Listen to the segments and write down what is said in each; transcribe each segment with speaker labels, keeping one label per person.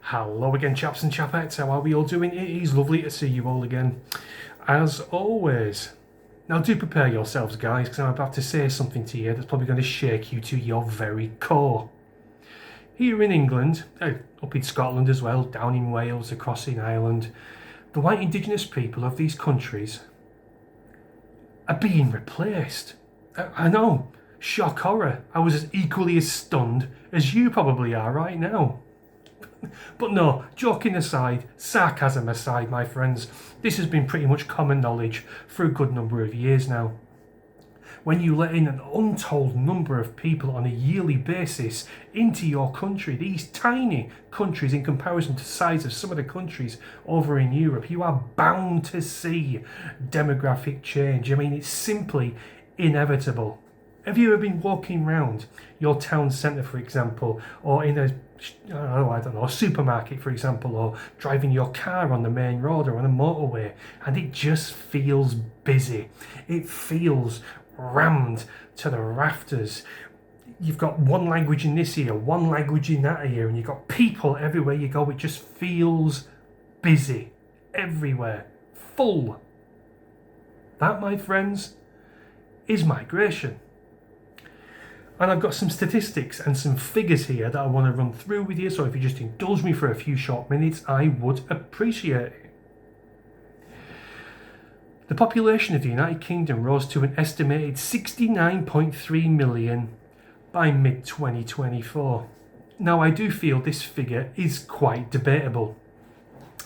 Speaker 1: Hello again, chaps and chapettes. How are we all doing? It is lovely to see you all again, as always. Now, do prepare yourselves, guys, because I'm about to say something to you that's probably going to shake you to your very core. Here in England, up in Scotland as well, down in Wales, across in Ireland, the white indigenous people of these countries are being replaced. I know, shock horror. I was equally as stunned as you probably are right now. But no, joking aside, sarcasm aside, my friends, this has been pretty much common knowledge for a good number of years now. When you let in an untold number of people on a yearly basis into your country, these tiny countries in comparison to the size of some of the countries over in Europe, you are bound to see demographic change. I mean, it's simply inevitable. Have you ever been walking around your town centre, for example, or in a supermarket, for example, or driving your car on the main road or on a motorway, and it just feels busy. It feels rammed to the rafters. You've got one language in this ear, one language in that ear, and you've got people everywhere you go. It just feels busy everywhere, full. That, my friends, is migration. And I've got some statistics and some figures here that I want to run through with you, so if you just indulge me for a few short minutes, I would appreciate it. The population of the United Kingdom rose to an estimated 69.3 million by mid-2024. Now, I do feel this figure is quite debatable.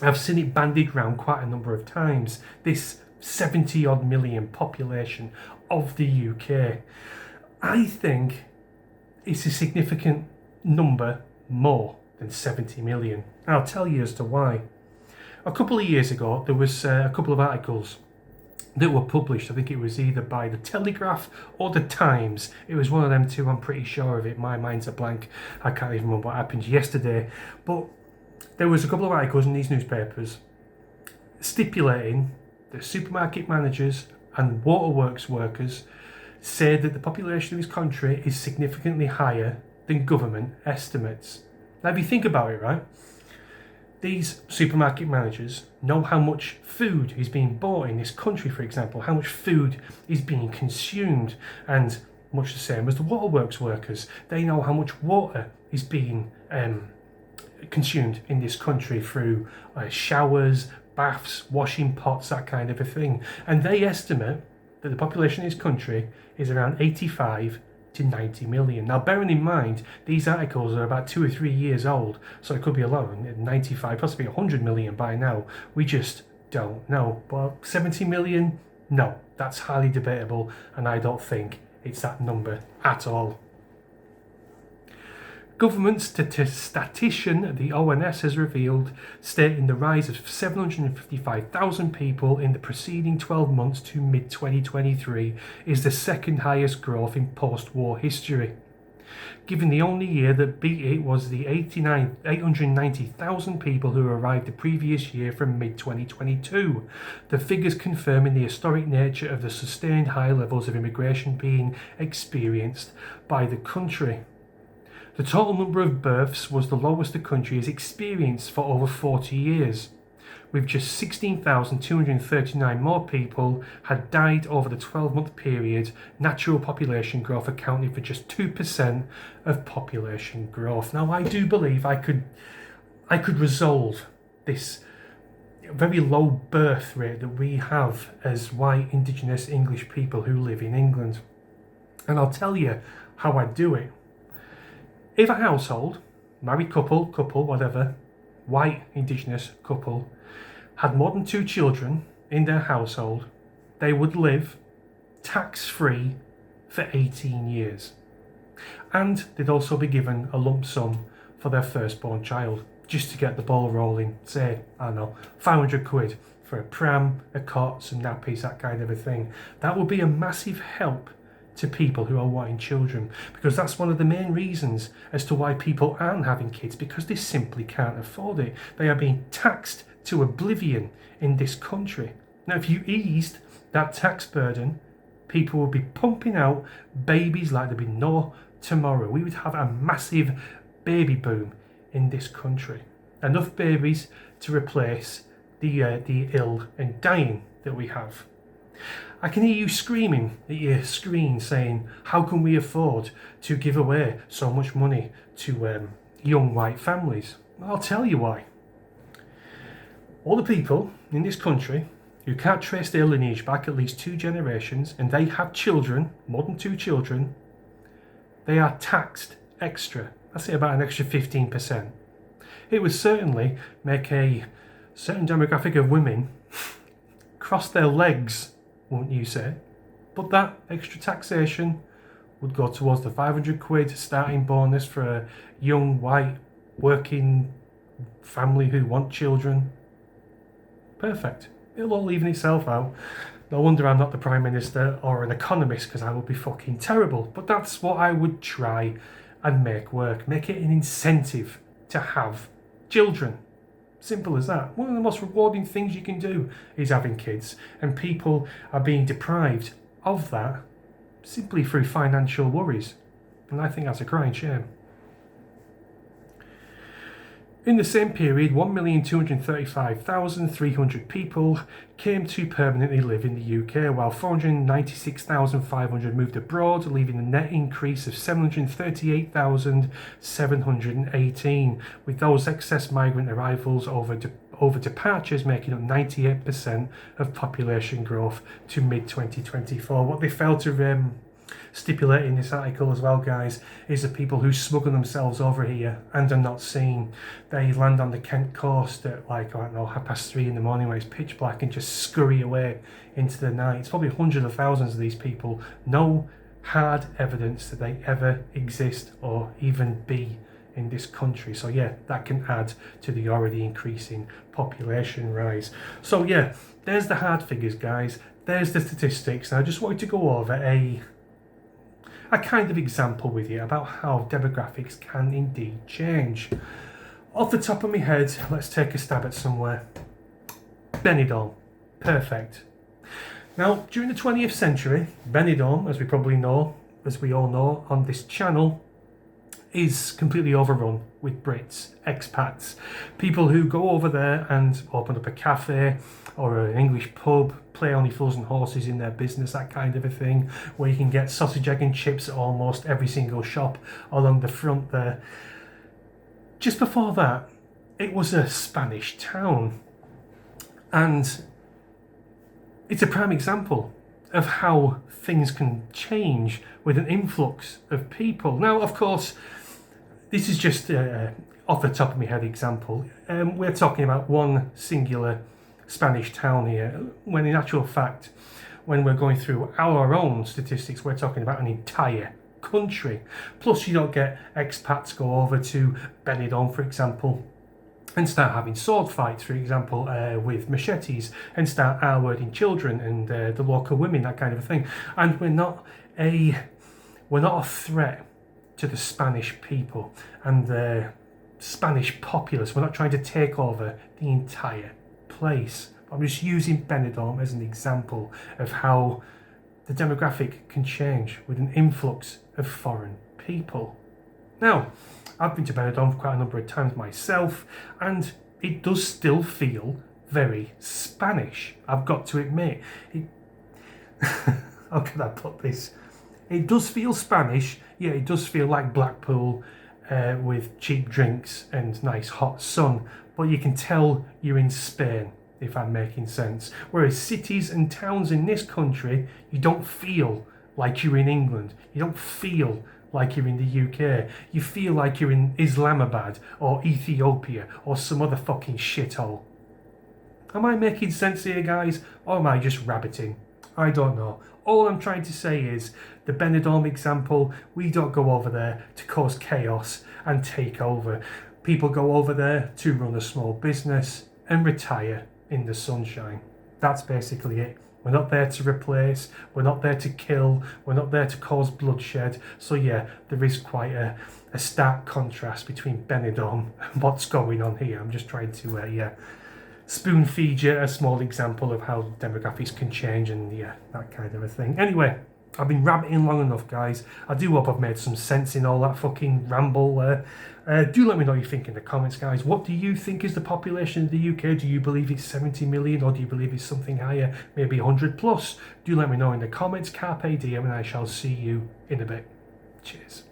Speaker 1: I've seen it bandied around quite a number of times, this 70-odd million population of the UK. I think it's a significant number more than 70 million. I'll tell you as to why. A couple of years ago, there was a couple of articles that were published. I think it was either by the Telegraph or the Times. It was one of them two, I'm pretty sure of it. My mind's a blank. I can't even remember what happened yesterday. But there was a couple of articles in these newspapers stipulating that supermarket managers and waterworks workers said that the population of this country is significantly higher than government estimates. Now, if you think about it, right, these supermarket managers know how much food is being bought in this country, for example, how much food is being consumed, and much the same as the waterworks workers. They know how much water is being consumed in this country through showers, baths, washing pots, that kind of a thing. And they estimate that the population of this country is around 85 to 90 million. Now, bearing in mind, these articles are about 2 or 3 years old, so it could be a lot, 95, possibly 100 million by now. We just don't know. But 70 million? No, that's highly debatable, and I don't think it's that number at all. Government statistician, the ONS, has revealed, stating the rise of 755,000 people in the preceding 12 months to mid-2023 is the second highest growth in post-war history. Given the only year that beat it was the 890,000 people who arrived the previous year from mid-2022, the figures confirming the historic nature of the sustained high levels of immigration being experienced by the country. The total number of births was the lowest the country has experienced for over 40 years, with just 16,239 more people had died over the 12-month period, natural population growth accounting for just 2% of population growth. Now, I do believe I could resolve this very low birth rate that we have as white indigenous English people who live in England. And I'll tell you how I do it. If a household, married couple, whatever, white indigenous couple, had more than 2 children in their household, they would live tax-free for 18 years. And they'd also be given a lump sum for their firstborn child, just to get the ball rolling. Say, I don't know, 500 quid for a pram, a cot, some nappies, that kind of a thing. That would be a massive help to people who are wanting children, because that's one of the main reasons as to why people aren't having kids, because they simply can't afford it. They are being taxed to oblivion in this country. Now, if you eased that tax burden, people would be pumping out babies like there'd be no tomorrow. We would have a massive baby boom in this country. Enough babies to replace the ill and dying that we have. I can hear you screaming at your screen saying, how can we afford to give away so much money to young white families? Well, I'll tell you why. All the people in this country who can't trace their lineage back at least 2 generations, and they have children, more than 2 children, they are taxed extra. I say about an extra 15%. It would certainly make a certain demographic of women cross their legs, won't you say? But that extra taxation would go towards the 500 quid starting bonus for a young white working family who want children. Perfect. It'll all even itself out. No wonder I'm not the Prime Minister or an economist, because I would be fucking terrible. But that's what I would try and make work. Make it an incentive to have children. Simple as that. One of the most rewarding things you can do is having kids, and people are being deprived of that simply through financial worries. And I think that's a crying shame. In the same period, 1,235,300 people came to permanently live in the UK, while 496,500 moved abroad, leaving a net increase of 738,718, with those excess migrant arrivals over departures making up 98% of population growth to mid-2024. What they failed to stipulate in this article as well, guys, is the people who smuggle themselves over here and are not seen. They land on the Kent coast at, like, I don't know, 3:30 in the morning when it's pitch black and just scurry away into the night. It's probably hundreds of thousands of these people. No hard evidence that they ever exist or even be in this country. So yeah, that can add to the already increasing population rise. So yeah, there's the hard figures, guys. There's the statistics. And I just wanted to go over a kind of example with you about how demographics can indeed change. Off the top of my head, let's take a stab at somewhere. Benidorm. Perfect. Now, during the 20th century, Benidorm, as we probably know, as we all know on this channel, is completely overrun with Brits, expats, people who go over there and open up a cafe or an English pub, play Only Fools and Horses in their business, that kind of a thing, where you can get sausage, egg and chips at almost every single shop along the front there. Just before that, it was a Spanish town, and it's a prime example of how things can change with an influx of people. Now, of course, this is just off the top of my head example. We're talking about one singular Spanish town here, when in actual fact, when we're going through our own statistics, we're talking about an entire country. Plus, you don't get expats go over to Benidorm, for example, and start having sword fights, for example, with machetes, and start R-wording children and the local women, that kind of a thing. And we're not a threat to the Spanish people and the Spanish populace. We're not trying to take over the entire place. I'm just using Benidorm as an example of how the demographic can change with an influx of foreign people. Now, I've been to Benidorm quite a number of times myself, and it does still feel very Spanish, I've got to admit. How can I put this? It does feel Spanish. Yeah, it does feel like Blackpool with cheap drinks and nice hot sun, but you can tell you're in Spain, if I'm making sense. Whereas cities and towns in this country, you don't feel like you're in England. You don't feel like you're in the UK. You feel like you're in Islamabad or Ethiopia or some other fucking shithole. Am I making sense here, guys? Or am I just rabbiting? I don't know. All I'm trying to say is, the Benidorm example, we don't go over there to cause chaos and take over. People go over there to run a small business and retire in the sunshine. That's basically it. We're not there to replace, we're not there to kill, we're not there to cause bloodshed. So yeah, there is quite a stark contrast between Benidorm and what's going on here. I'm just trying to spoon feed you a small example of how demographics can change and yeah, that kind of a thing. Anyway, I've been rabbiting long enough, guys. I do hope I've made some sense in all that fucking ramble there. Do let me know what you think in the comments, guys. What do you think is the population of the UK? Do you believe it's 70 million, or do you believe it's something higher, maybe 100 plus? Do let me know in the comments. Carpe diem, and I shall see you in a bit. Cheers.